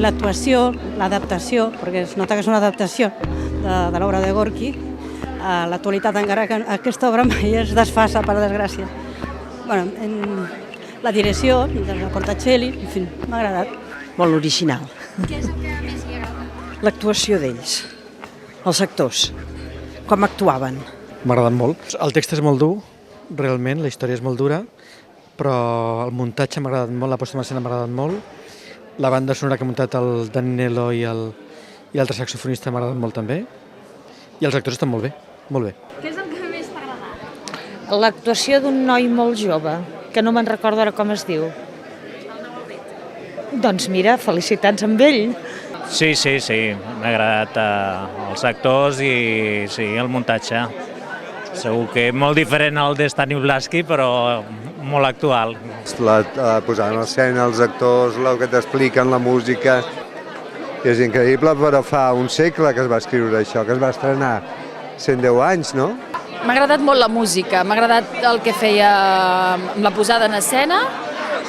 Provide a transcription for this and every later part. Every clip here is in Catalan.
L'actuació, l'adaptació, perquè es nota que és una adaptació de l'obra de Gorki, a l'actualitat, encara que aquesta obra mai es desfassa, per desgràcia. La direcció de la Portacelli, en fi, m'ha agradat. Molt original. Què és el que més li agrada? L'actuació d'ells, els actors, com actuaven. M'ha agradat molt. El text és molt dur, realment, la història és molt dura, però el muntatge m'ha agradat molt, la posta en escena m'ha agradat molt. La banda sonora que ha muntat el Danilo i l'altre saxofonista m'ha agradat molt també. I els actors estan molt bé, molt bé. Què és el que més t'ha agradat? L'actuació d'un noi molt jove, que no me'n recordo ara com es diu. Doncs mira, felicitats amb ell. Sí, m'ha agradat els actors i sí, el muntatge. Segur que és molt diferent al de Stanislavski, però molt actual. La posada en escena, els actors, el que t'expliquen, la música. És increïble, però fa un segle que es va escriure això, que es va estrenar 110 anys, no? M'ha agradat molt la música, m'ha agradat el que feia amb la posada en escena,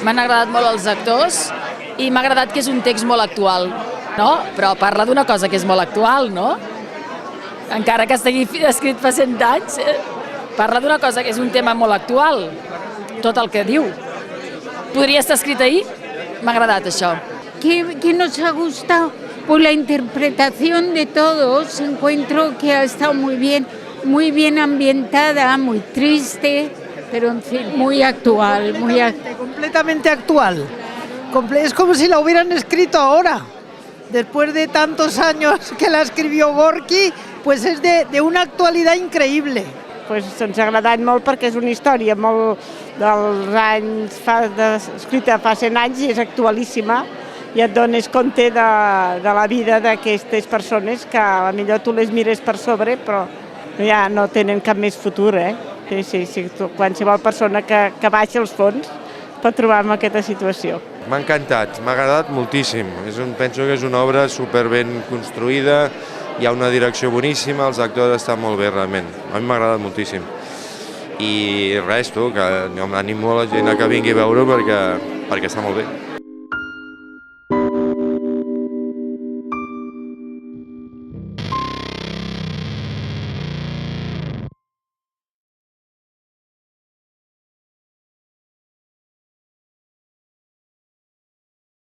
m'han agradat molt els actors i m'ha agradat que és un text molt actual, no? Però parla d'una cosa que és molt actual, no? Encara que estigui escrit fa 100 anys, parla d'una cosa que és un tema molt actual, tot el que diu. Podria estar escrit ahir? M'ha agradat això. ¿Qué nos ha gustado? Pues la interpretación de todos. Encuentro que ha estado muy bien ambientada, muy triste, pero en fin, muy actual. Completamente actual. Es como si la hubieran escrito ahora. Después de tantos años que la escribió Gorki, pues es de una actualidad increïble. Pues ens ha agradat molt perquè és una història molt dels anys, escrita fa 100 anys i és actualíssima i et dones compte de la vida d'aquestes persones que potser tu les mires per sobre però ja no tenen cap més futur. Sí, qualsevol persona que baixi als fons pot trobar en aquesta situació. M'ha encantat, m'ha agradat moltíssim. Penso que és una obra superben construïda, hi ha una direcció boníssima, els actors estan molt bé realment. A mi m'ha agradat moltíssim. I res, que animo a la gent que vingui a veure perquè està molt bé.